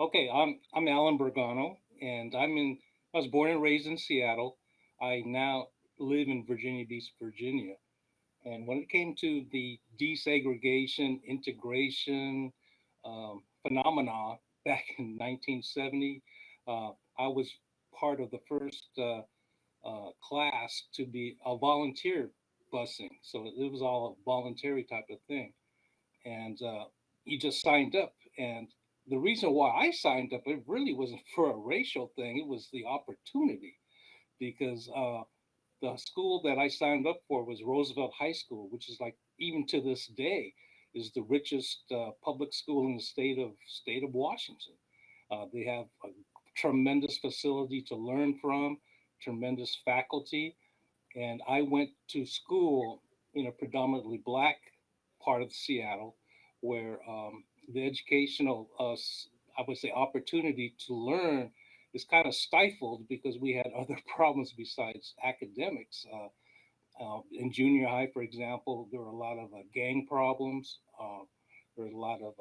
Okay, I'm Allan Bergano, and I was born and raised in Seattle. I now live in Virginia Beach, Virginia. And when it came to the desegregation, integration phenomena back in 1970, I was part of the first class to be a volunteer busing. So it was all a voluntary type of thing. And you just signed up. And the reason why I signed up, it really wasn't for a racial thing. It was the opportunity because the school that I signed up for was Roosevelt High School, which is like even to this day is the richest public school in the state of Washington. They have a tremendous facility to learn from, tremendous faculty, and I went to school in a predominantly black part of Seattle, where the educational, I would say, opportunity to learn is kind of stifled because we had other problems besides academics. In junior high, for example, there were a lot of gang problems. There were a lot of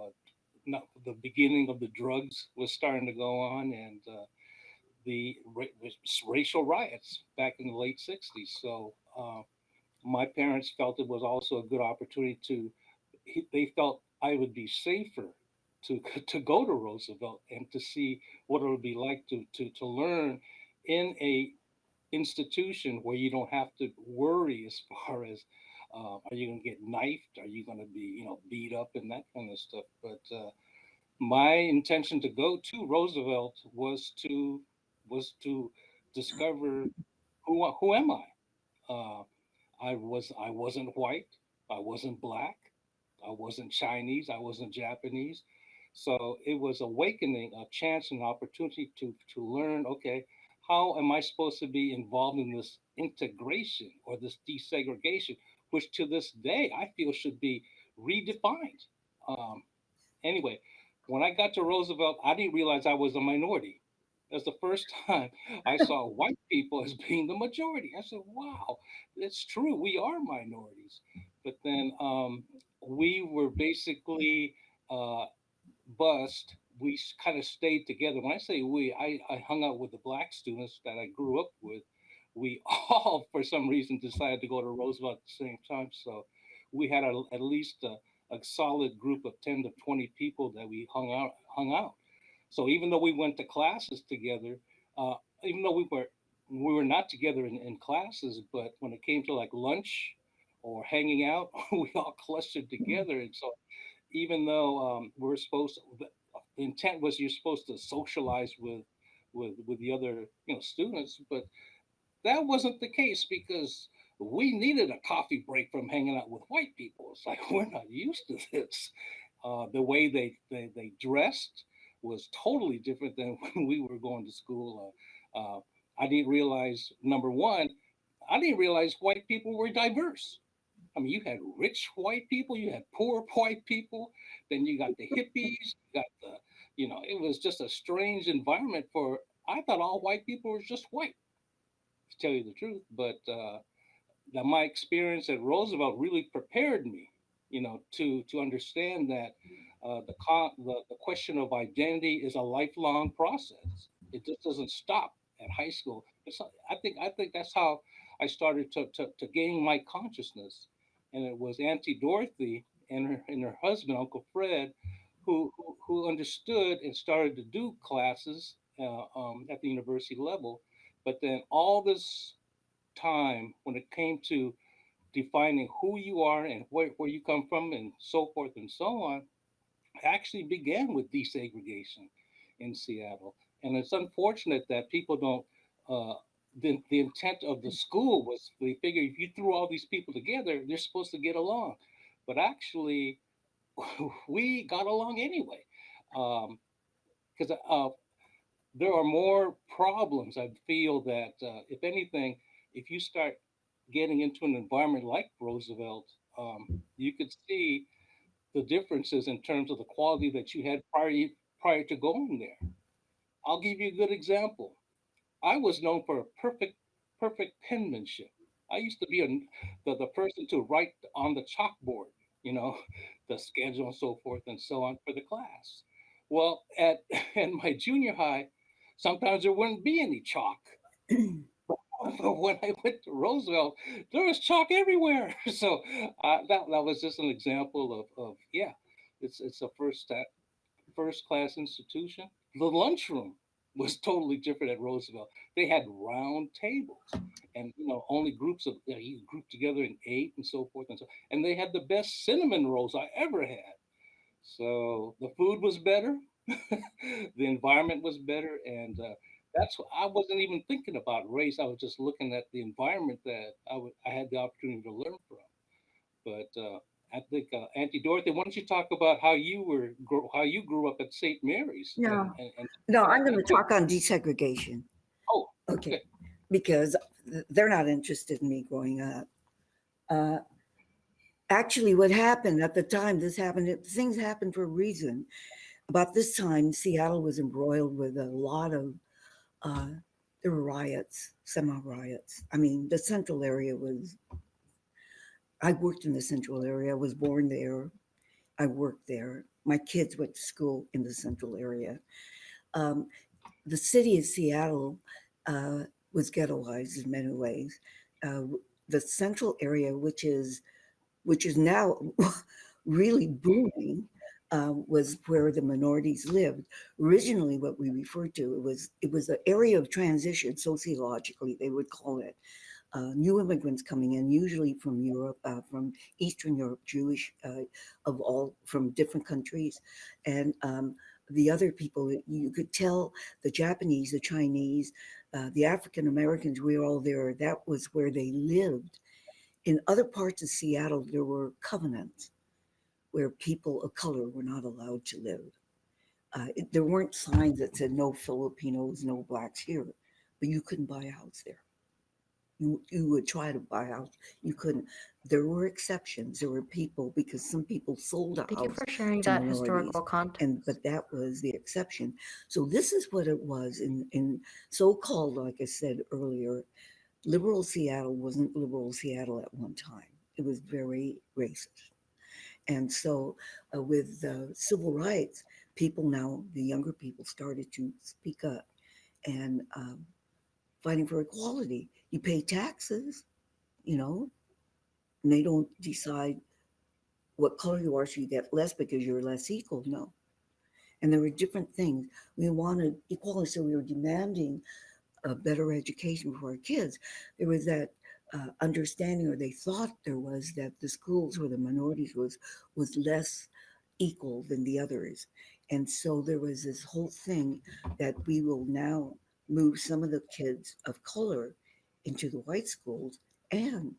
not, the beginning of the drugs was starting to go on, and the racial riots back in the late '60s. So my parents felt it was also a good opportunity to. They felt I would be safer to to go to Roosevelt and to see what it would be like to learn in a institution where you don't have to worry as far as are you going to get knifed, are you going to be beat up and that kind of stuff. But my intention to go to Roosevelt was to discover who am I. I wasn't white, I wasn't black, I wasn't Chinese, I wasn't Japanese. So it was awakening, a chance, an opportunity to learn. Okay, how am I supposed to be involved in this integration or this desegregation, which to this day I feel should be redefined. Um, Anyway, when I got to Roosevelt, I didn't realize I was a minority. That's the first time I saw white people as being the majority. I said, wow, it's true. We are minorities. But then we were basically uh, bused. We kind of stayed together. When I say we, I hung out with the black students that I grew up with. We all, for some reason, decided to go to Roosevelt at the same time. So we had at least a solid group of 10 to 20 people that we hung out. So even though we went to classes together, uh, even though we were not together in classes, but when it came to like lunch or hanging out, we all clustered together. And so even though we're supposed to, the intent was you're supposed to socialize with the other students, but that wasn't the case because we needed a coffee break from hanging out with white people. It's like we're not used to this. The way they dressed was totally different than when we were going to school. I didn't realize, number one, I didn't realize white people were diverse. I mean, you had rich white people, you had poor white people, then you got the hippies, you got it was just a strange environment for. I thought all white people were just white, to tell you the truth. But that my experience at Roosevelt really prepared me, to understand that the question of identity is a lifelong process. It just doesn't stop at high school. I think that's how I started to gain my consciousness, and it was Auntie Dorothy and her husband Uncle Fred, who understood and started to do classes at the university level. But then all this time when it came to defining who you are and where you come from and so forth and so on actually began with desegregation in Seattle. And it's unfortunate that people don't. The intent of the school was they figure if you threw all these people together, they're supposed to get along. But actually, we got along anyway. Because there are more problems. I feel that if anything, if you start getting into an environment like Roosevelt, you could see the differences in terms of the quality that you had prior to going there. I'll give you a good example. I was known for a perfect penmanship. I used to be the person to write on the chalkboard, you know, the schedule and so forth and so on for the class. Well, at in my junior high, sometimes there wouldn't be any chalk. But when I went to Roosevelt, there was chalk everywhere. So that was just an example of yeah, it's a first class institution. The lunchroom was totally different at Roosevelt. They had round tables, and only groups of you grouped together and ate and so forth and so. And they had the best cinnamon rolls I ever had. So the food was better, the environment was better, and that's what I wasn't even thinking about race. I was just looking at the environment that I had the opportunity to learn from. But I think Auntie Dorothy, why don't you talk about how you grew up at St. Mary's No, and no, I'm going and to talk on desegregation. oh, Okay, okay. because they're not interested in me growing up. Uh, Actually, what happened at the time, things happened for a reason. About this time, Seattle was embroiled with a lot of, uh, there were riots, semi riots. I mean, the central area was, I worked in the central area. I was born there. I worked there. My kids went to school in the central area. Um, the city of Seattle uh, was ghettoized in many ways. Uh, the central area, which is now really booming, was where the minorities lived. Originally, what we referred to it was an area of transition sociologically. They would call it new immigrants coming in, usually from Europe, from Eastern Europe, Jewish, of all from different countries, and the other people. You could tell the Japanese, the Chinese, the African Americans. We were all there. That was where they lived. In other parts of Seattle, there were covenants where people of color were not allowed to live. There weren't signs that said no Filipinos, no blacks here, but you couldn't buy a house there. You would try to buy a house, you couldn't. There were exceptions. There were people because some people sold a Thank you house for sharing to that historical minorities, context. and but that was the exception. So this is what it was in so-called, like I said earlier, liberal Seattle wasn't liberal Seattle at one time. It was very racist. And so, with civil rights, people now, the younger people, started to speak up and fighting for equality. You pay taxes, you know, and they don't decide what color you are, so you get less because you're less equal. No. And there were different things. We wanted equality, so we were demanding a better education for our kids. There was that understanding, or they thought there was, that the schools where the minorities was less equal than the others, and so there was this whole thing that we will now move some of the kids of color into the white schools, and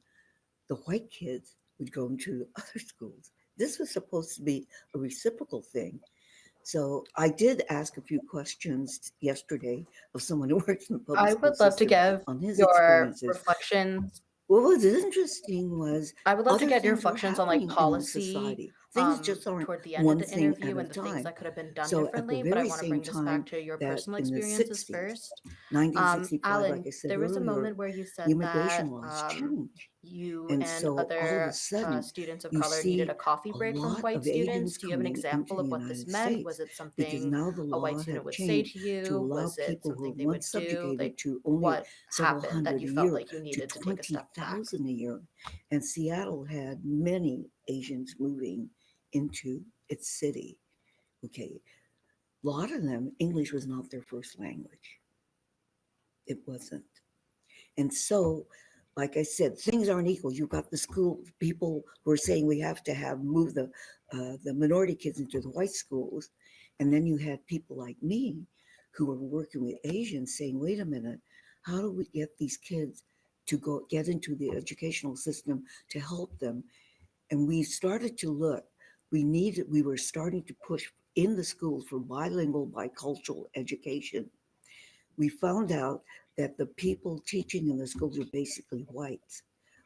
the white kids would go into other schools. This was supposed to be a reciprocal thing. So I did ask a few questions yesterday of someone who works in the public I school would love to system give on his your experiences. reflections. What was interesting was I would love to other get your things were reflections on like happening in policy society. Things just aren't toward the end of one the thing at interview a and the things time. that could have been done So at the differently, but I very want to same bring this back time to your that personal in the experiences 60s, first. 1965, like Alan, I said there was a earlier, moment where you the said immigration that laws changed. you And and so all of a other sudden, students of you color needed a see coffee a break from lot white of students. Asians Do you have an coming into example the of what this United meant? States Was it because something now the a white law student had would say changed to to you? allow Was it people who were something they would once do? subjugated Like, to only what several happened that hundred you a felt year like you to needed to take a step back? 20,000 a year. And Seattle had many Asians moving into its city. Okay, a lot of them, English was not their first language. It wasn't. And so, like I said, things aren't equal. You've got the school people who are saying we have to have move the minority kids into the white schools, and then you had people like me who were working with Asians saying, "Wait a minute, how do we get these kids to go get into the educational system to help them?" And we started to look. We were starting to push in the schools for bilingual, bicultural education. We found out that the people teaching in the schools were basically whites.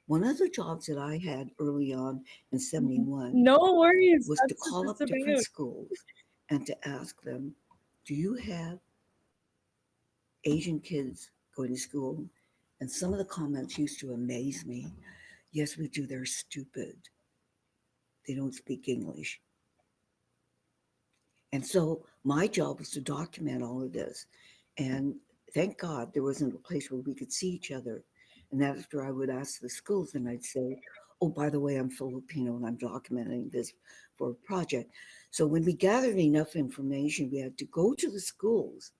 One of the jobs that I had early on in 71 No worries. was to That's what call it's up different about. schools and to ask them, do you have Asian kids going to school? And some of the comments used to amaze me. Yes, we do. They're stupid. They don't speak English. And so my job was to document all of this. And thank God there wasn't a place where we could see each other. And after I would ask the schools, and I'd say, oh, by the way, I'm Filipino and I'm documenting this for a project. So when we gathered enough information, we had to go to the schools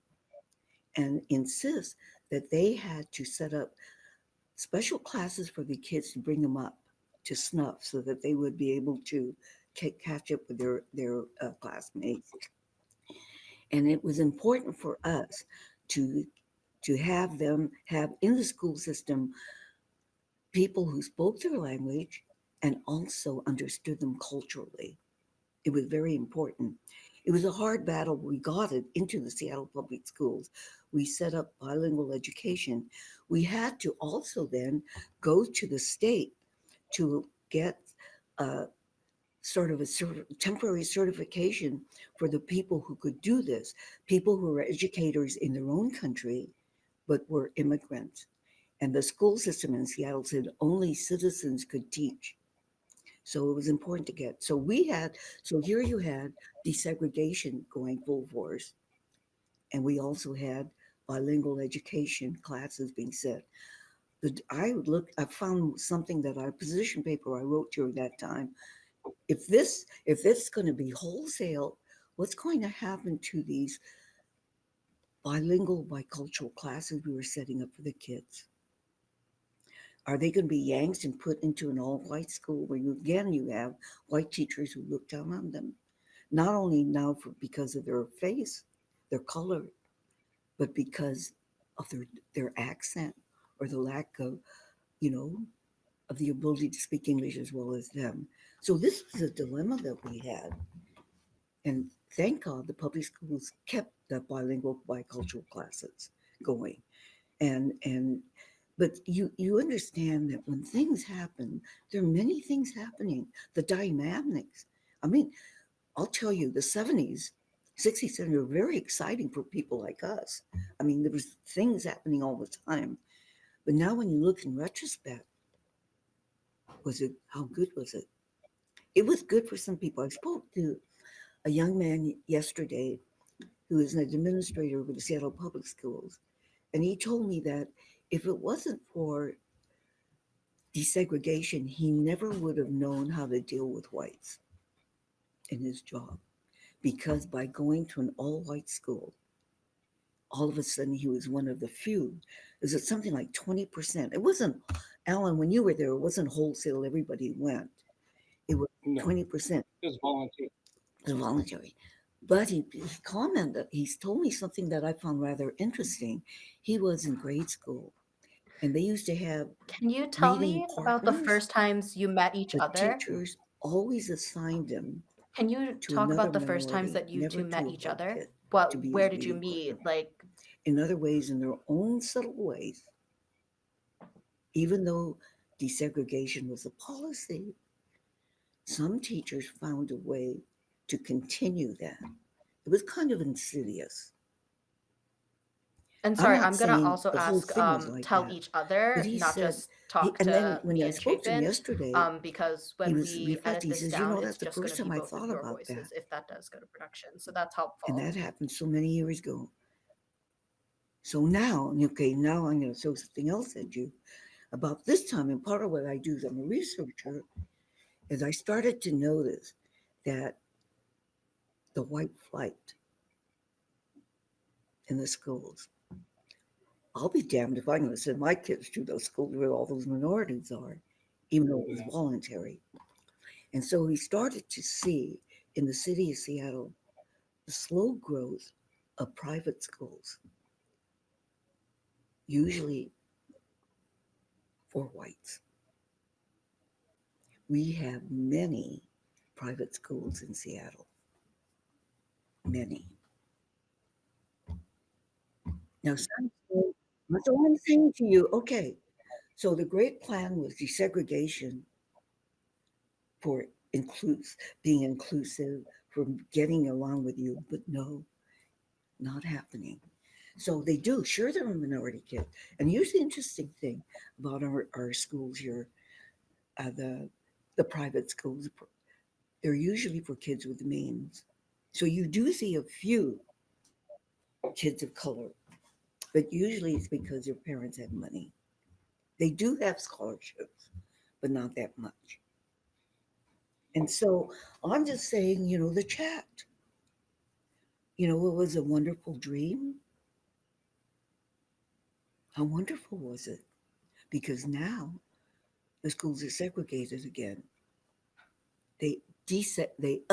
and insist that they had to set up special classes for the kids to bring them up to snuff so that they would be able to catch up with their classmates. And it was important for us to have them have in the school system people who spoke their language and also understood them culturally. It was very important. It was a hard battle. We got it into the Seattle Public Schools. We set up bilingual education. We had to also then go to the state to get a temporary certification for the people who could do this, people who were educators in their own country, but were immigrants. And the school system in Seattle said only citizens could teach. So it was important to get. So here you had desegregation going full force. And we also had bilingual education classes being set. I found something that our position paper I wrote during that time. If this is going to be wholesale, what's going to happen to these bilingual, bicultural classes we were setting up for the kids? Are they going to be yanked and put into an all-white school where you have white teachers who look down on them, not only now because of their face, their color, but because of their accent or the lack of, you know, of the ability to speak English as well as them. So this was a dilemma that we had. And thank God the public schools kept the bilingual, bicultural classes going. And but you understand that when things happen, there are many things happening. The dynamics. I mean, I'll tell you, the 70s, 60s, 70s were very exciting for people like us. I mean, there was things happening all the time. But now when you look in retrospect, how good was it? It was good for some people. I spoke to a young man yesterday who is an administrator with the Seattle Public Schools. And he told me that if it wasn't for desegregation, he never would have known how to deal with whites in his job. Because by going to an all-white school, all of a sudden he was one of the few. Is it something like 20%? It wasn't, Alan, when you were there, it wasn't wholesale, everybody went. It was No, 20%. just volunteer. It was voluntary. But he commented, he's told me something that I found rather interesting. He was in grade school and they used to have Can you tell reading me about the partners. first times you met each The other? teachers always assigned him Can you to talk another about the first times minority, that you never two met to a each white other? kid, to What, be where his did you reading partner. meet? Like, In other ways, in their own subtle ways, even though desegregation was a policy, some teachers found a way to continue that. It was kind of insidious. and I'm sorry, not I'm gonna saying also the whole ask, thing was like tell that, each but other, he not said, just talk and then to when me I and spoke to him Chapin, yesterday, because he when was we edit reflecting. He this says, down, that's it's the just gonna first be time I both of thought your about that. voices if that does go to production. So that's And helpful. that happened so many years ago. So now, okay, now I'm going to throw something else at you about this time. And part of what I do as I'm a researcher is I started to notice that the white flight in the schools, I'll be damned if I'm going to send my kids to those schools where all those minorities are, even though it was Yeah. voluntary. And so we started to see in the city of Seattle the slow growth of private schools, usually for whites. We have many private schools in Seattle. Many. Now, some say, that's all I'm saying to you. Okay, so the great plan was desegregation for being inclusive, for getting along with you, but no, not happening. So they do. Sure, they're a minority kid. And here's the interesting thing about our schools here, the private schools. They're usually for kids with means. So you do see a few kids of color, but usually it's because their parents have money. They do have scholarships, but not that much. And so I'm just saying, the chat, it was a wonderful dream. How wonderful was it? Because now the schools are segregated again. They desegregated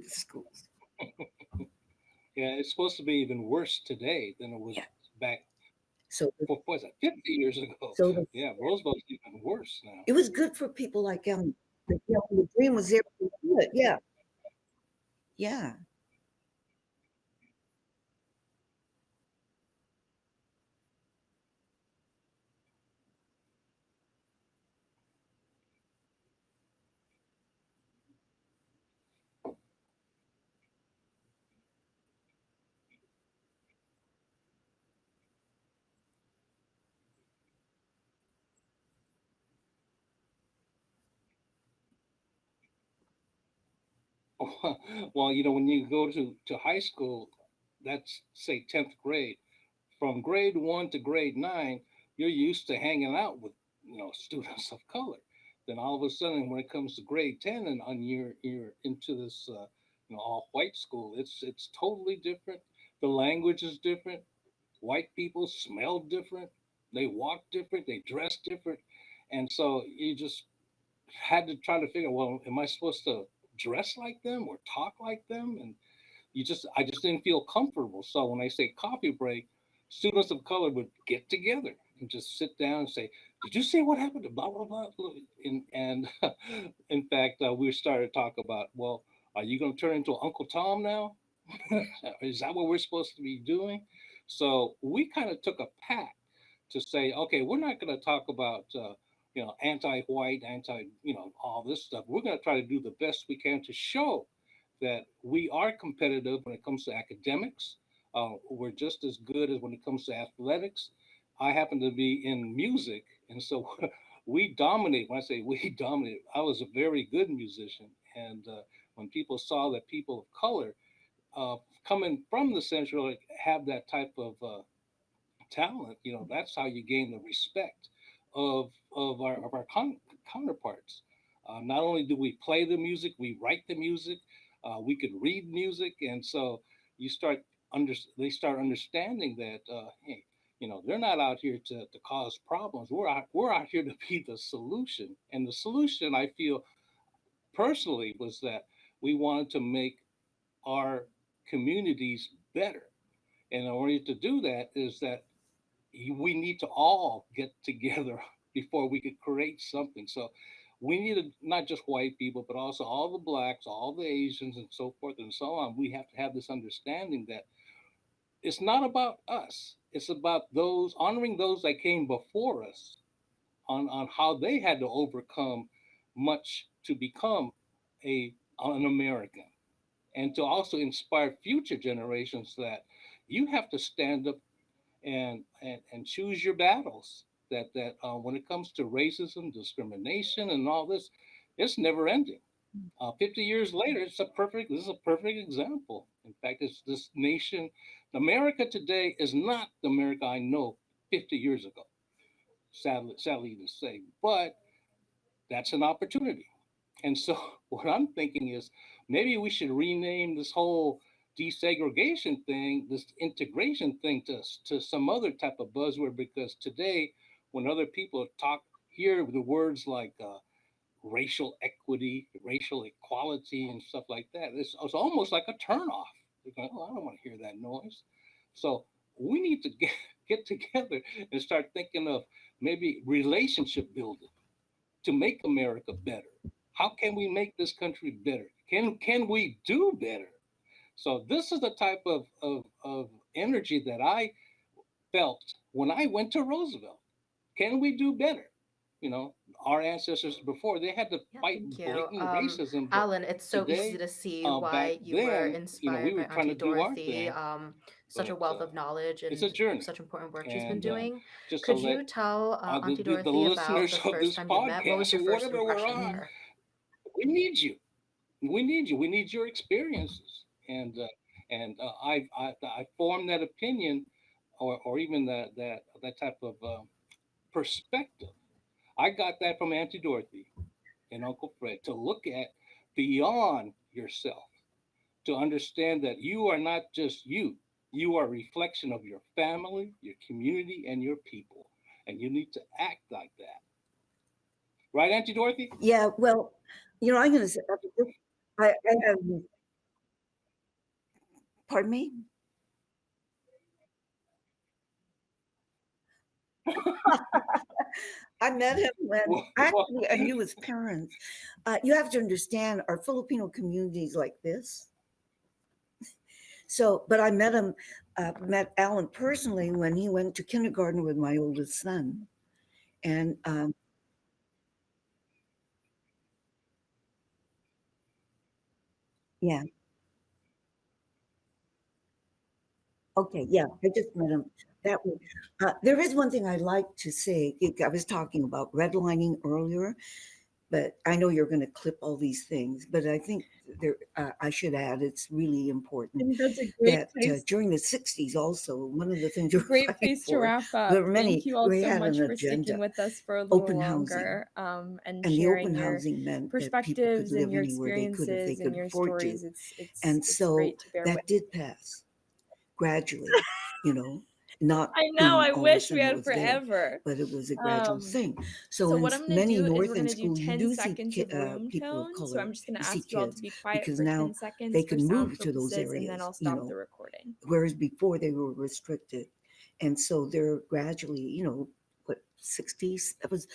the schools. Yeah, it's supposed to be even worse today than it was Yeah. back So for what was that, 50 years ago. so Yeah, Roosevelt's even worse now. it was good for people like Ellen. The dream was there to do it. Yeah. Yeah. Well, when you go to high school, that's say 10th grade. From grade 1 to grade 9, you're used to hanging out with students of color. Then all of a sudden, when it comes to grade 10 and on you're into this all white school, it's totally different. The language is different. White people smell different. They walk different. They dress different, and so you just had to try to figure, well, am I supposed to dress like them or talk like them? And I just didn't feel comfortable. So when I say coffee break, students of color would get together and just sit down and say, "Did you see what happened to blah blah blah?" And in fact, we started to talk about, well, are you going to turn into Uncle Tom now? Is that what we're supposed to be doing? So we kind of took a pact to say, okay, we're not going to talk about anti-white, all this stuff. We're going to try to do the best we can to show that we are competitive when it comes to academics. We're just as good as when it comes to athletics. I happen to be in music, and so we dominate. When I say we dominate, I was a very good musician, and when people saw that people of color uh, coming from the central have that type of talent, that's how you gain the respect of our counterparts. Not only do we play the music, we write the music, we could read music, and so you start they start understanding that hey, they're not out here to cause problems. We're out here to be the solution, and the solution I feel personally was that we wanted to make our communities better. And in order to do that is that we need to all get together before we could create something. So we needed not just white people, but also all the blacks, all the Asians, and so forth and so on. We have to have this understanding that it's not about us. It's about those honoring those that came before us on how they had to overcome much to become an American, and to also inspire future generations that you have to stand up and choose your battles. That when it comes to racism, discrimination, and all this, it's never ending. 50 years later, this is a perfect example. In fact, it's this nation, America today is not the America I know 50 years ago. Sadly to say, but that's an opportunity. And so what I'm thinking is maybe we should rename this whole desegregation thing, this integration thing to some other type of buzzword, because today when other people hear the words like racial equity, racial equality, and stuff like that, it's almost like a turnoff. They're going, oh, I don't want to hear that noise. So we need to get together and start thinking of maybe relationship building to make America better. How can we make this country better? Can we do better? So this is the type of energy that I felt when I went to Roosevelt. Can we do better? You know, our ancestors before they had to Yeah, fight thank you. blatant racism, but Alan, it's so easy today, to see back why you were then, we inspired were by trying Auntie to do our Dorothy. thing, Such a but wealth of knowledge it's a and journey. such important work she's been And doing. just to Could let you tell Auntie the Dorothy about listeners the of first this time you met? What was podcast your or first whatever we're impression of on, her? we need you. We need you. We need your experiences. I formed that opinion, or even that type of perspective. I got that from Auntie Dorothy and Uncle Fred, to look at beyond yourself, to understand that you are not just you. You are a reflection of your family, your community, and your people. And you need to act like that. Right, Auntie Dorothy? Yeah, well, I'm going to say, I have, pardon me? I met him when Well, actually I knew his parents. You have to understand our Filipino communities like this. So, but I met Allan personally when he went to kindergarten with my oldest son. And yeah, okay, yeah, I just met him that way. There is one thing I'd like to say. I was talking about redlining earlier, but I know you're going to clip all these things. But I think I should add, it's really I important think that's a great that place. during the 60s, also, one of the things we were Great fighting place to for, wrap up. there were Thank many, you all we so had much an for sticking agenda. with us for a little Open housing. longer, and And the sharing open your housing meant that people could perspectives and live your anywhere they could if they experiences could and your afford to. stories. It's And so great to bear that witness. did pass gradually, not I know. boom, I all of a wish we sudden it had was there, forever. but it was a gradual thing. So So in what I'm gonna many do is we're northern gonna do schools, you 10 do see seconds of room people of tone. So color, I'm just gonna you see ask you all to kids, be quiet because for 10 now they seconds for can sound move to those purposes, and then I'll areas, stop the recording. whereas before they were restricted. And so they're gradually, what, 60s, that was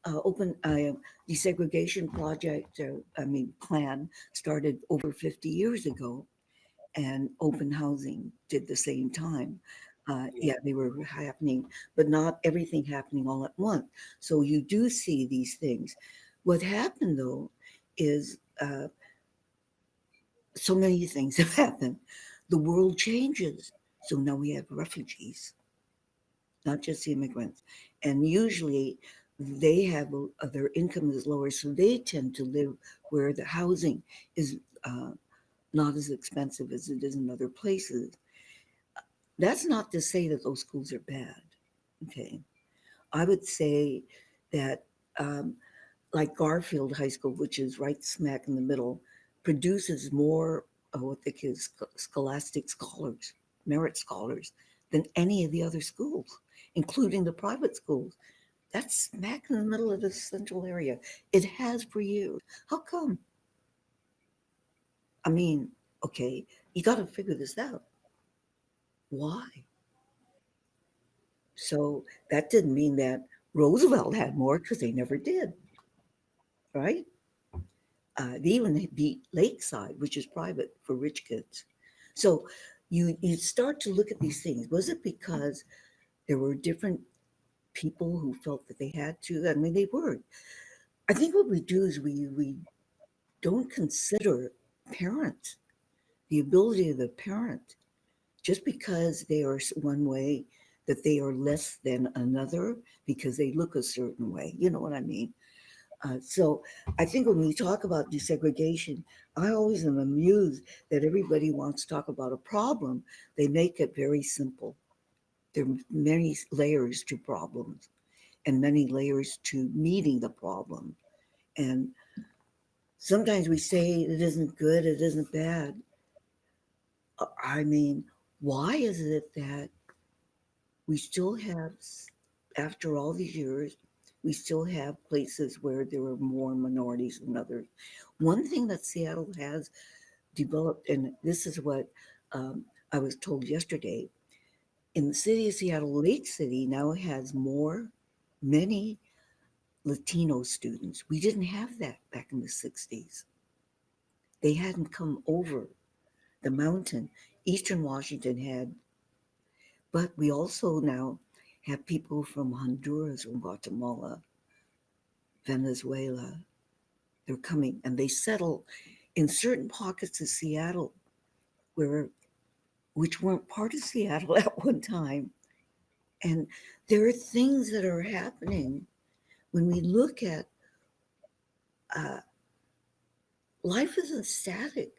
open desegregation project, plan started over 50 years ago, and open housing did the same time. Yeah, they were happening, but not everything happening all at once. So you do see these things. What happened though is so many things have happened. The world changes. So now we have refugees, not just immigrants. And usually they have their income is lower, so they tend to live where the housing is not as expensive as it is in other places. That's not to say that those schools are bad. Okay. I would say that, um, like Garfield High School, which is right smack in the middle, produces more of what they call scholastic scholars, merit scholars, than any of the other schools, including the private schools. That's smack in the middle of the central area. It has for years. How come? I mean, okay, you got to figure this out. Why? So that didn't mean that Roosevelt had more, because they never did, right? They even beat Lakeside, which is private for rich kids. So you start to look at these things. Was it because there were different people who felt that they had to? I mean, they were. I think what we do is we don't consider parents, the ability of the parent, just because they are one way, that they are less than another because they look a certain way. You know what I mean? So I think when we talk about desegregation, I always am amused that everybody wants to talk about a problem. They make it very simple. There are many layers to problems and many layers to meeting the problem. And sometimes we say it isn't good, it isn't bad. I mean, why is it that we still have, after all these years, we still have places where there are more minorities than others? One thing that Seattle has developed, and this is what I was told yesterday, in the city of Seattle, Lake City now has many Latino students. We didn't have that back in the 60s. They hadn't come over the mountain. Eastern Washington had, but we also now have people from Honduras, from Guatemala, Venezuela. They're coming and they settle in certain pockets of Seattle where which weren't part of Seattle at one time. And there are things that are happening when we look at life isn't static.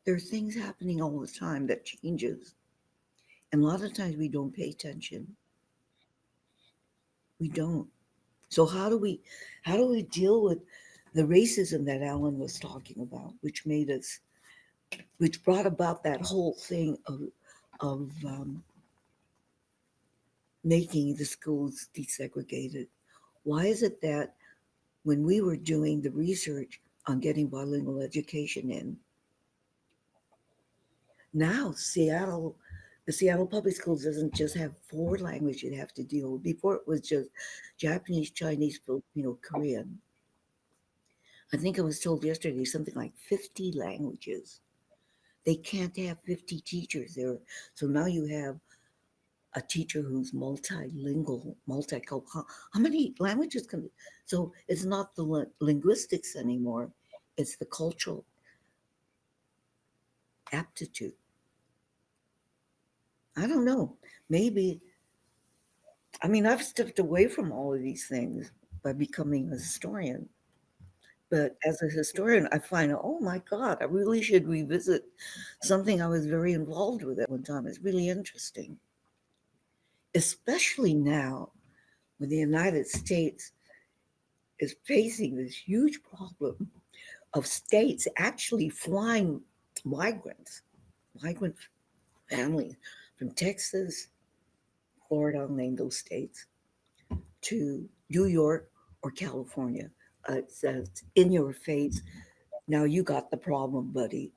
There are things happening all the time that changes. And a lot of times we don't pay attention. We don't. So how do we deal with the racism that Alan was talking about, which brought about that whole thing of making the schools desegregated? Why is it that when we were doing the research on getting bilingual education in, now the Seattle Public Schools doesn't just have four languages you have to deal with. Before it was just Japanese, Chinese, Filipino, Korean. I think I was told yesterday something like 50 languages. They can't have 50 teachers there. So now you have a teacher who's multilingual, multicultural. How many languages can? So it's not the linguistics anymore; it's the cultural aptitude. I don't know. Maybe. I mean, I've stepped away from all of these things by becoming a historian. But as a historian, I find, oh my God, I really should revisit something I was very involved with at one time. It's really interesting, especially now when the United States is facing this huge problem of states actually flying migrants, migrant families from Texas, Florida, I'll name those states, to New York or California. It's in your face. Now you got the problem, buddy.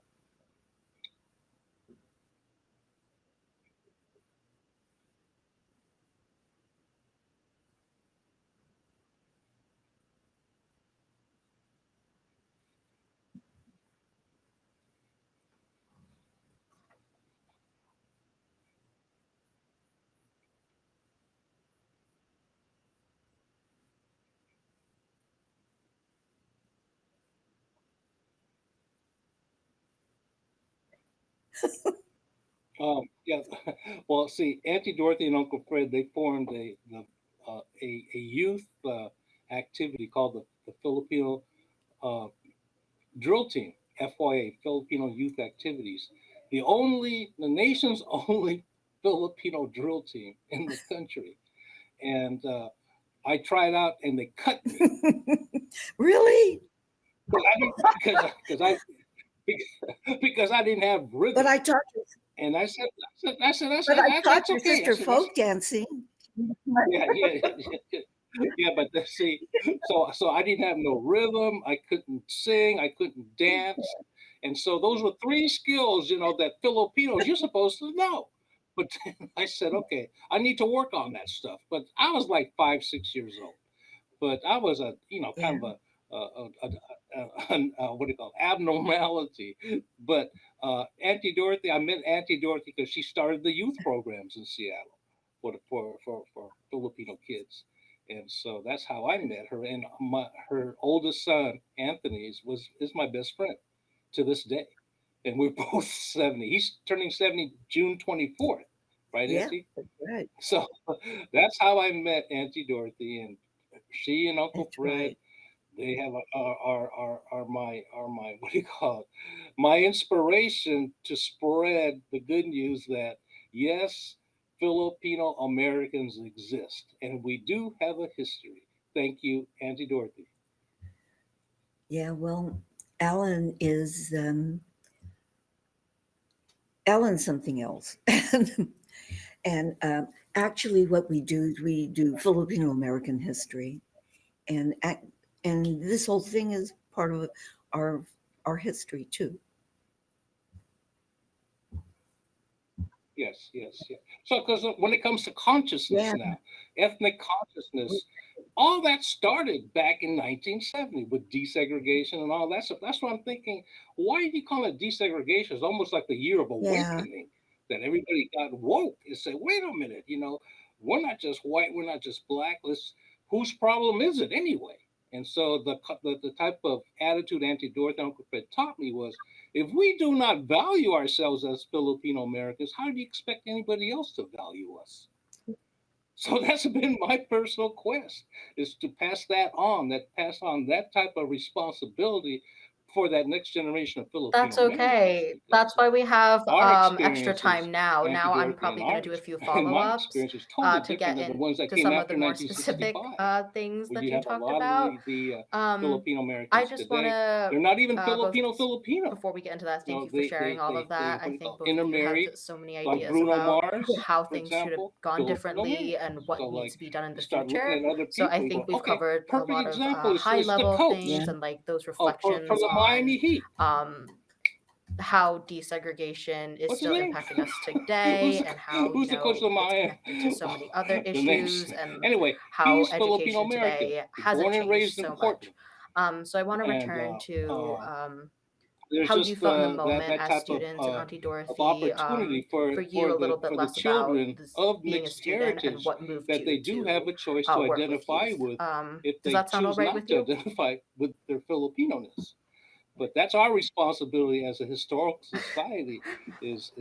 Yeah. Well, see, Auntie Dorothy and Uncle Fred, they formed a youth activity called the Filipino uh, drill team, FYA, Filipino Youth Activities. The nation's only Filipino drill team in the country. And I tried out and they cut me. Really? Because I didn't, because I, because I didn't have But rhythm. I taught And but I taught that's your okay. sister folk dancing. Yeah, yeah, but see, so I didn't have no rhythm. I couldn't sing. I couldn't dance, and so those were three skills, that Filipinos you're supposed to know. But then I said, okay, I need to work on that stuff. But I was like 5, 6 years old. But I was Yeah. kind of what do you call it, abnormality. But Auntie Dorothy, I met Auntie Dorothy because she started the youth programs in Seattle for Filipino kids, and so that's how I met her. And her oldest son Anthony is my best friend to this day, and we're both 70. He's turning 70 June 24th, right, Yeah, Auntie? that's right. So that's how I met Auntie Dorothy, and she and Uncle That's Fred. right. They have are my what do you call it? My inspiration to spread the good news that yes, Filipino Americans exist, and we do have a history. Thank you, Auntie Dorothy. Yeah, well, Alan is Alan's something else. And actually what we do is we do Filipino American history. And and this whole thing is part of our our history too. Yes, yes, yes. So, because when it comes to consciousness Yeah. now, ethnic consciousness, all that started back in 1970 with desegregation and all that stuff. That's what I'm thinking. Why do you call it desegregation? It's almost like the year of Yeah. awakening that everybody got woke and said, wait a minute, we're not just white, we're not just black. Whose problem is it anyway? And so the type of attitude Auntie Dorothy and Uncle Fred taught me was if we do not value ourselves as Filipino Americans, how do you expect anybody else to value us? So that's been my personal quest is to pass on that type of responsibility for that next generation of That's Filipino-Americans. okay. That's Because why we have our extra experiences, time now. Auntie Now I'm Dorothy, and probably going to do a few and my follow-ups experience is totally to different get than the ones that into came some of after the more specific 1965, things where that you you have a talked lot of about. the I Filipino-Americans just want today. to They're not even both Filipino. before we get into that, You thank know, you for sharing all of they that. what I do you think call it, both of you have intermarried, so many like ideas Bruno about Mars, how for things should have example, gone differently Filipino-American. and what So needs like to be done in you the start looking future. at other So I people, you think go, we've okay, covered a perfect lot of example high is the level coach things and like those for reflections the on Miami Heat. how desegregation is What's his still name? impacting us who's today the, and how, who's the coach of the it's Miami? connected to so many other The names. issues and Anyway, how he's education Filipino-American, today hasn't born and changed raised in so much. Portland, So I want to and return to there's how you just felt in the that moment as type students and Auntie of Dorothy, opportunity for you a little bit for the less about children this of being a mixed student and heritage what moved that they you do have to a choice to work with identify youth. with if Does they that sound all choose right not with to you? identify with their Filipino-ness. But that's our responsibility as a historical society is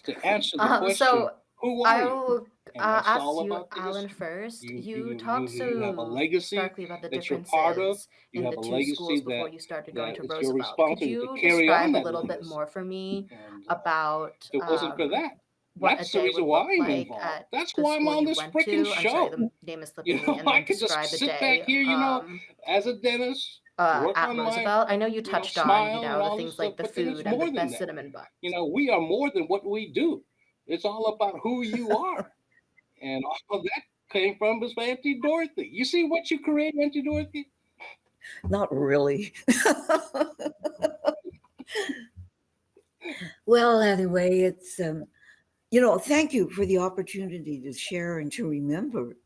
to answer the question, So who are you? I'll And that's ask all you, about the Alan, history. first. You You you you talked you have a so legacy starkly about the that you're part of. differences You in have the a two schools legacy before you started going that to it's your Roosevelt. Could responsibility to you carry on describe a that little bit legacy. more for me And about if it wasn't for that, what a that's the day reason would why look I'm like involved. at That's the why I'm school on you this went freaking to? I'm sorry, show. the name is You slipping me. know, And I then could just describe a sit back day here, as a dentist, work at on my, Roosevelt. I know you touched on, smile and the all this things stuff, like the but then it's food and the more than best that. cinnamon buns. We are more than what we do. It's all about who you are. And all of that came from this Auntie Dorothy. You see what you create, Auntie Dorothy? Not really. Well, anyway, it's thank you for the opportunity to share and to remember.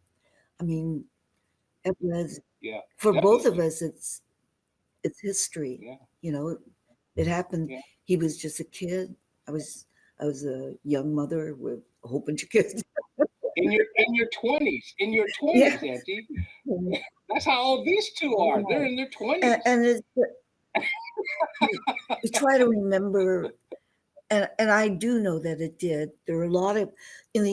I mean, it was Yeah, for both of definitely. us. It's history. Yeah, You know, it happened. yeah. He was just a kid. I was a young mother with a whole bunch of kids. In your 20s, Yeah. Auntie. That's how old these two are. They're in their 20s. And we try to remember, and I do know that it did. There were a lot of in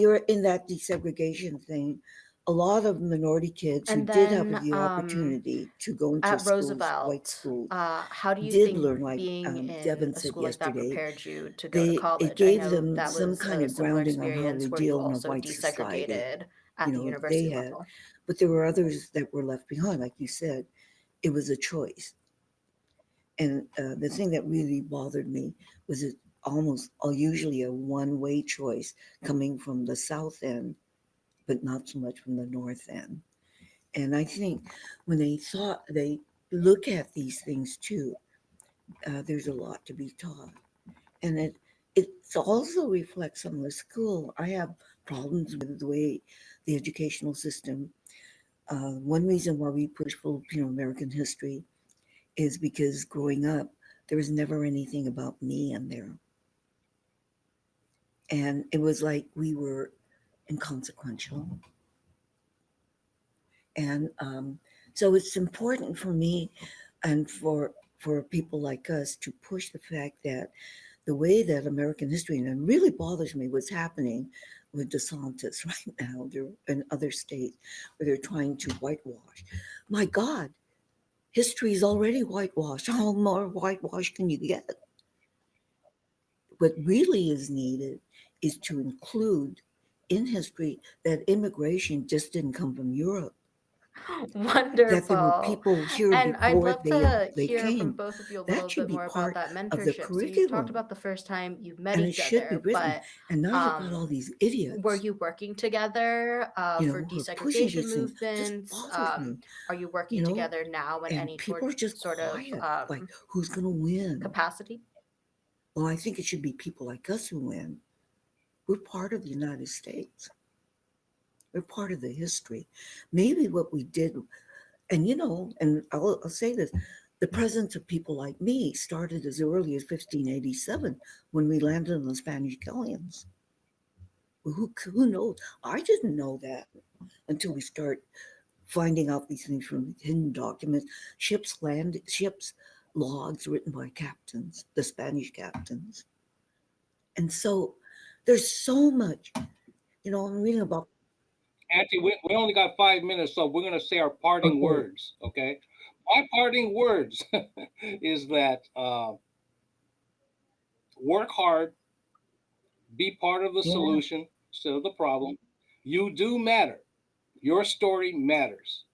that desegregation thing, a lot of minority kids who And did have then the opportunity to go into at schools, white Roosevelt, schools, how do you did think learn, like being in Devin a said school like that yesterday. prepared you to go to It college? I gave know them that some was kind a of similar grounding on how experience to where you deal in a also white society. desegregated at the They university had, level. but there were others that were left behind. Like you said, it was a choice. And the thing that really bothered me was it almost usually a one-way choice coming from the south end, but not so much from the north end. And I think when they look at these things too, there's a lot to be taught, and it also reflects on the school. I have problems with the way the educational system. One reason why we push Filipino American history is because growing up, there was never anything about me in there. And it was like we were inconsequential. And so it's important for me and for people like us to push the fact that the way that American history, and it really bothers me what's happening with DeSantis right now, they're in other states where they're trying to whitewash. My God, history is already whitewashed. How more whitewash can you get? What really is needed is to include in history that immigration just didn't come from Europe, that there were Wonderful. people here And I'd before love to they hear from came. both of you a That little should bit be more about part that of the mentorship. So you've talked curriculum, about the first time you met and it each should be other, written. but And now you've got all um, these were idiots, you working together for who are pushing desegregation these things. It just movements? bothers me, Are you you working know. together now in And any people are just sort of quiet, like who's going to win? capacity? Well, I think it should be people like us who win. We're part of the United States. We're part of the history. Maybe what we did, and and I'll say this, the presence of people like me started as early as 1587 when we landed on the Spanish galleons. Well, who knows? I didn't know that until we start finding out these things from hidden documents, ships logs written by captains, the Spanish captains. And so there's so much, I'm reading about. Auntie, we only got 5 minutes, so we're going to say our parting Okay. words, okay? My parting words is that work hard, be part of the Yeah. solution instead of the problem. You do matter. Your story matters.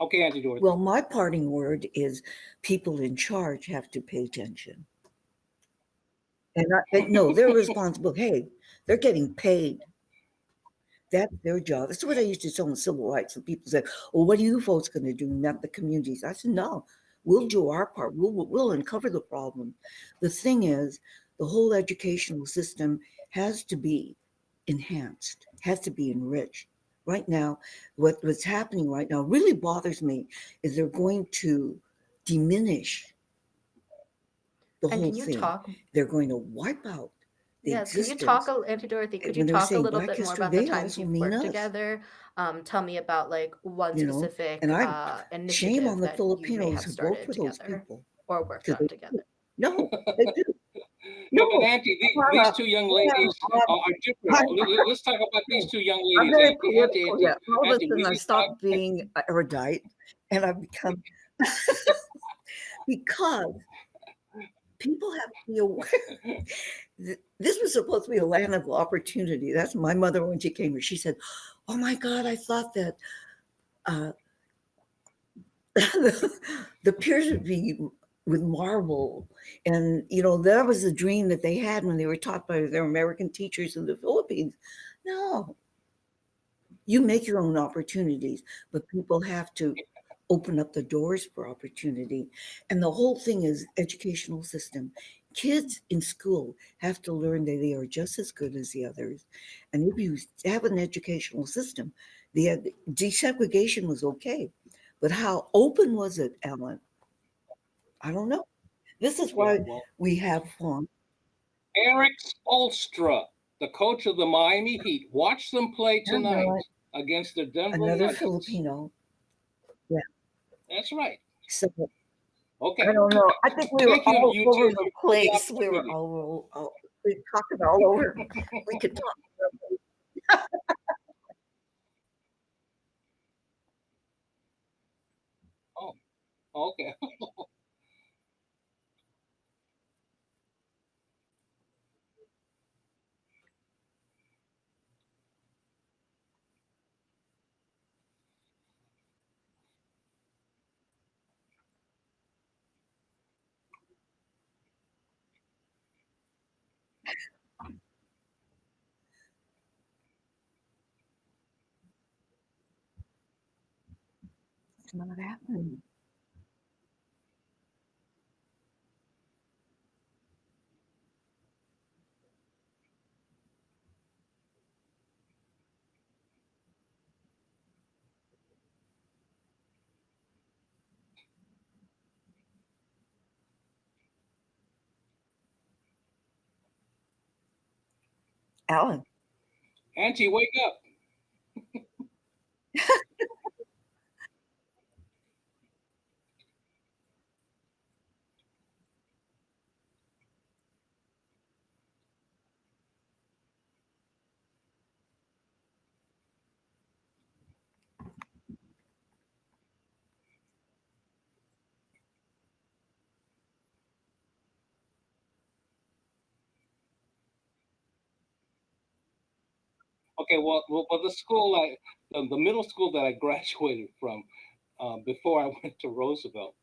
Okay, Auntie Dorothy. Well, my parting word is people in charge have to pay attention. And no, they're responsible. Hey, they're getting paid. That's their job. That's what I used to tell in civil rights. And people said, well, what are you folks going to do? Not the communities. I said, no, we'll do our part. We'll uncover the problem. The thing is, the whole educational system has to be enhanced, has to be enriched. Right now, what's happening right now really bothers me is they're going to diminish the And whole can you thing. talk? They're going to wipe out the Yes, can you talk, existence. Auntie Dorothy, could you When they're talk a saying little Black bit more History, about the they times also you've mean worked us. together? Tell me about like one And specific I shame initiative on the that you may Filipinos have who vote started for those together people or worked because on they together. no, they do. But No, Auntie, these Hannah, two young Hannah, ladies are different. Hannah, Let's talk about these two young I'm ladies. very Auntie, political. Yeah, all of a Auntie, sudden I we talk. stopped being erudite and I've become because people have to be aware. This was supposed to be a land of opportunity. That's my mother when she came here. She said, "Oh my God, I thought that uh, the piers would be with marble, and that was a dream that they had when they were taught by their American teachers in the Philippines." No, you make your own opportunities, but people have to open up the doors for opportunity. And the whole thing is educational system. Kids in school have to learn that they are just as good as the others. And if you have an educational system, the desegregation was okay. But how open was it, Ellen? I don't know. This is Yeah, why well, we have fun. Eric Spoelstra, the coach of the Miami Heat. Watch them play I know tonight it. against the Denver Another Nuggets. Filipino. Yeah. That's right. So I Okay. don't know. I think we were Thank you, all you over two, the for the place. We were opportunity. we talked about all over. We could talk. Oh, okay. It's not happening. Alan. Auntie, wake up. Okay, well, the middle school that I graduated from, before I went to Roosevelt,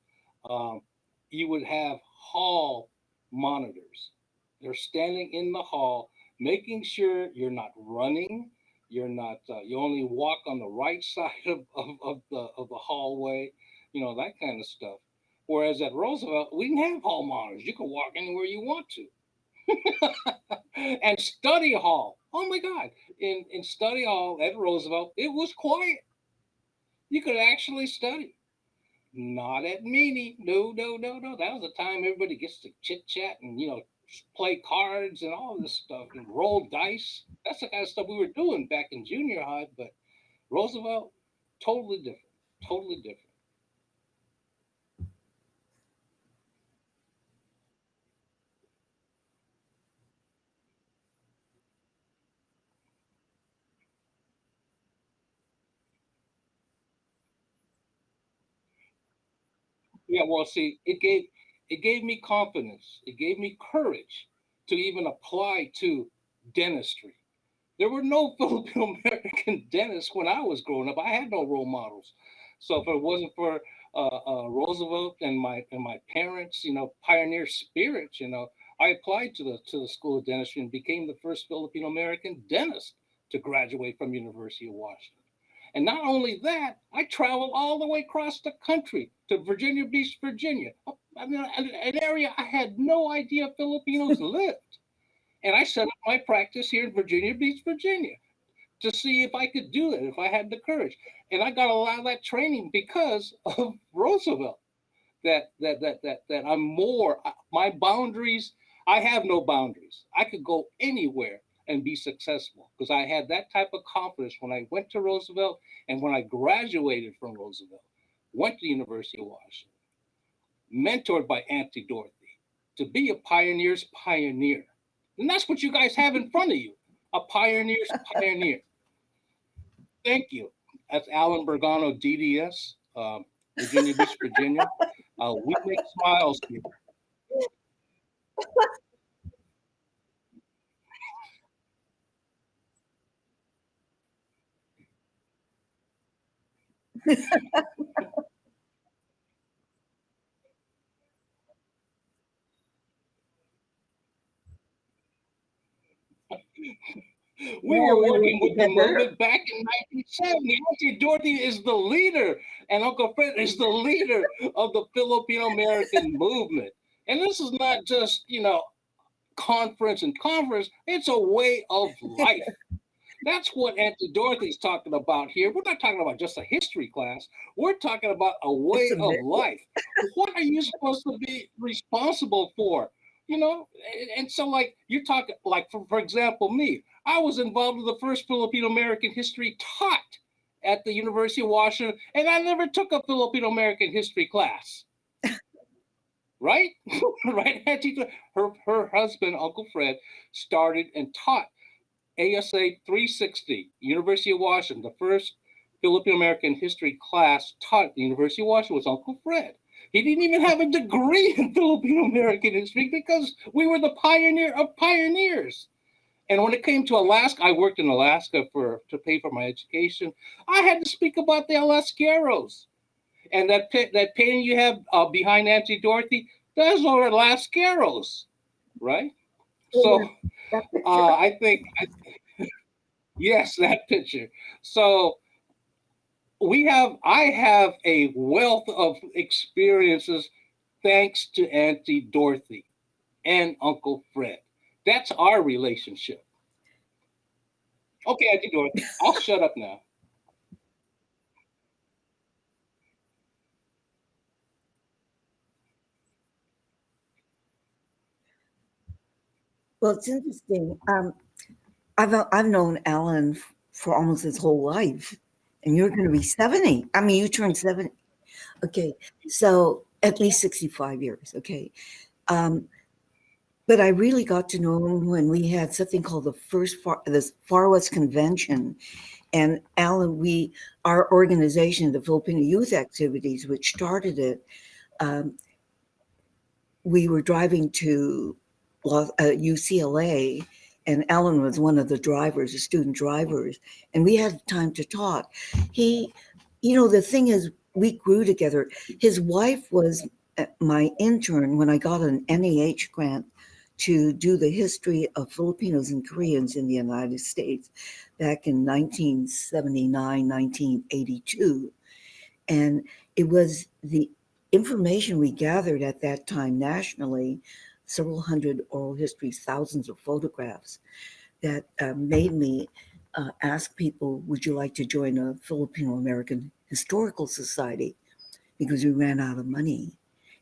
um, you would have hall monitors. They're standing in the hall, making sure you're not running, you're not, you only walk on the right side of the hallway, that kind of stuff. Whereas at Roosevelt, we didn't have hall monitors. You could walk anywhere you want to. And study hall. Oh my God. In study hall at Roosevelt, it was quiet. You could actually study. Not at Meany. No, no, no, no. That was the time everybody gets to chit chat and, play cards and all this stuff and roll dice. That's the kind of stuff we were doing back in junior high. But Roosevelt, totally different. Totally different. Yeah, well, see, it gave me confidence. It gave me courage to even apply to dentistry. There were no Filipino-American dentists when I was growing up. I had no role models. So if it wasn't for Roosevelt and my parents, pioneer spirit, I applied to the School of Dentistry and became the first Filipino-American dentist to graduate from University of Washington. And not only that, I traveled all the way across the country to Virginia Beach, Virginia, I mean, an area I had no idea Filipinos lived. And I set up my practice here in Virginia Beach, Virginia, to see if I could do it, if I had the courage. And I got a lot of that training because of Roosevelt. That I'm more my boundaries. I have no boundaries. I could go anywhere and be successful because I had that type of confidence when I went to Roosevelt and when I graduated from Roosevelt, went to the University of Washington, mentored by Auntie Dorothy, to be a pioneer's pioneer. And that's what you guys have in front of you, a pioneer's pioneer. Thank you. That's Allan Bergano, DDS, Virginia Beach, Virginia. We make smiles here. We Yeah, were we working were with the together. movement back in 1970. Auntie Dorothy is the leader, and Uncle Fred is the leader of the Filipino American movement. And this is not just, conference and conference, it's a way of life. That's what Auntie Dorothy's talking about here. We're not talking about just a history class. We're talking about a It's way a of myth. life. What are you supposed to be responsible for? And so like you're talking like for example, me. I was involved in the first Filipino American history taught at the University of Washington, and I never took a Filipino American history class. Right? Right, Auntie? Her husband, Uncle Fred, started and taught ASA 360, University of Washington. The first Filipino American history class taught at the University of Washington was Uncle Fred. He didn't even have a degree in Filipino American history because we were the pioneer of pioneers. And when it came to Alaska, I worked in Alaska to pay for my education. I had to speak about the Alascaros. And that painting you have behind Auntie Dorothy, those are Alascaros, right? Oh, So yeah, that picture. I think yes, that picture. So I have a wealth of experiences thanks to Auntie Dorothy and Uncle Fred. That's our relationship. Okay, Auntie Dorothy, I'll shut up now. Well, it's interesting. I've known Alan for almost his whole life, and you're going to be 70. I mean, you turned 70. Okay, so at least 65 years. Okay, um, but I really got to know him when we had something called the Far West Convention, and Alan, our organization, the Filipino Youth Activities, which started it. Um, we were driving to UCLA, and Alan was one of the drivers, the student drivers, and we had time to talk. He, the thing is, we grew together. His wife was my intern when I got an NEH grant to do the history of Filipinos and Koreans in the United States back in 1979, 1982. And it was the information we gathered at that time nationally, several hundred oral histories, thousands of photographs, that made me ask people, would you like to join a Filipino American Historical Society? Because we ran out of money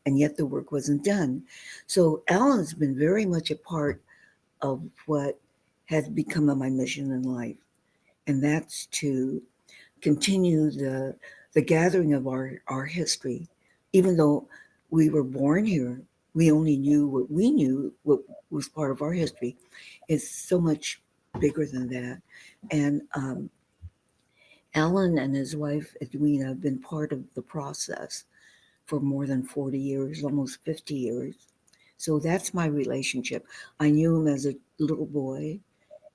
and yet the work wasn't done. So Alan's been very much a part of what has become my mission in life. And that's to continue the gathering of our history. Even though we were born here, we only knew what we knew, what was part of our history. It's so much bigger than that. And Alan and his wife Edwina have been part of the process for more than 40 years, almost 50 years. So that's my relationship. I knew him as a little boy,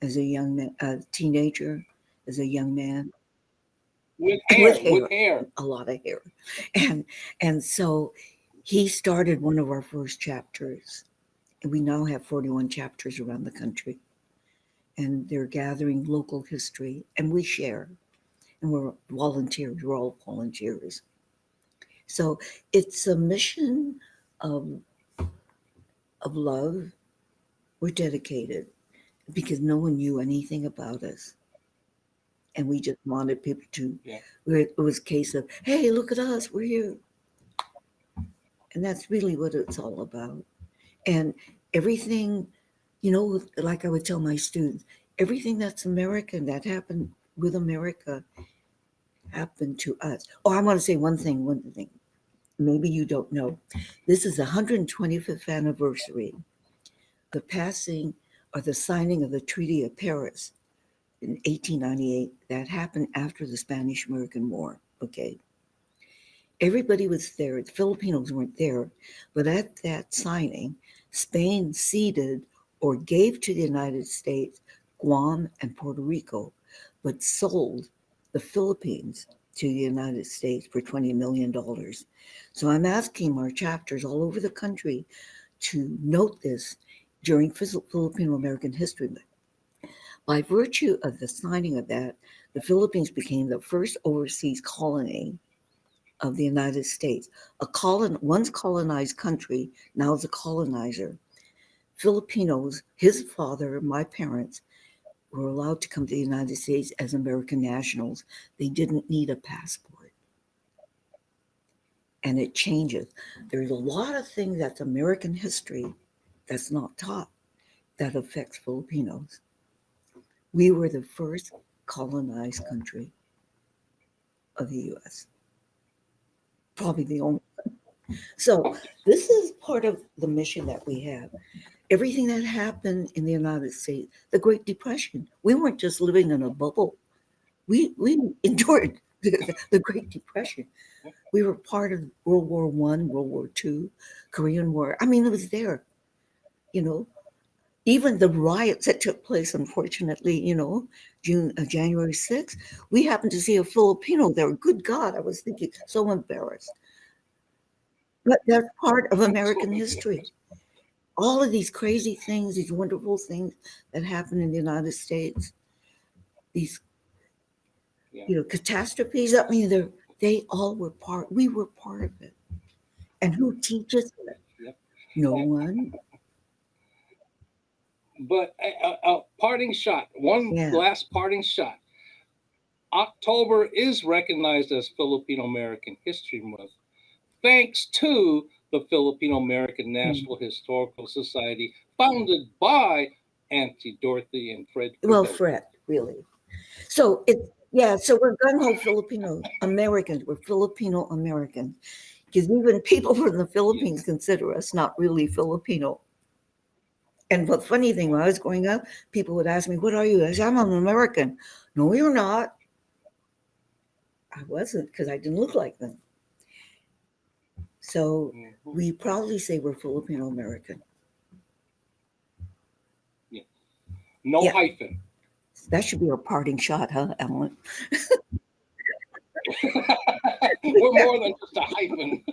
as a young man, a teenager, as a young man. With With hair, with hair. a lot of hair. And so he started one of our first chapters. And we now have 41 chapters around the country. And they're gathering local history, and we share. And we're volunteers, we're all volunteers. So it's a mission of love. We're dedicated because no one knew anything about us. And we just wanted people to, it was a case of, hey, look at us, we're here. And that's really what it's all about. And everything, you know, like I would tell my students, everything that's American, that happened with America, happened to us. Oh, I want to say one thing. Maybe you don't know. This is the 125th anniversary, the passing or the signing of the Treaty of Paris in 1898. That happened after the Spanish-American War, okay? Everybody was there. The Filipinos weren't there. But at that signing, Spain ceded or gave to the United States Guam and Puerto Rico, but sold the Philippines to the United States for $20 million. So I'm asking our chapters all over the country to note this during Filipino-American History Month. By virtue of the signing of that, the Philippines became the first overseas colony of the United States. Once colonized country, now is a colonizer. Filipinos, his father, my parents, were allowed to come to the United States as American nationals. They didn't need a passport. And it changes. There's a lot of things that's American history that's not taught that affects Filipinos. We were the first colonized country of the U.S. Probably the only one. So this is part of the mission that we have. Everything that happened in the United States, the Great Depression, we weren't just living in a bubble. We endured the Great Depression. We were part of World War I, World War II, Korean War. I mean, it was there, you know. Even the riots that took place, unfortunately, you know, January 6th, we happened to see a Filipino there. Good God, I was thinking, so embarrassed. But that's part of American history. All of these crazy things, these wonderful things that happen in the United States, these, you know, catastrophes. I mean, they all were we were part of it. And who teaches it? No one. But a parting shot, last parting shot. October is recognized as Filipino-American History Month, thanks to the Filipino-American National Historical Society, founded by Auntie Dorothy and Fred. Well, Fred, really. So so we're gung-ho Filipino Americans. We're Filipino-American. Because even people from the Philippines consider us not really Filipino. And the funny thing, when I was growing up, people would ask me, what are you? I said, I'm an American. No, you're not. I wasn't, because I didn't look like them. So we proudly say we're Filipino-American. Yeah. No hyphen. That should be our parting shot, huh, Allan? We're more than just a hyphen.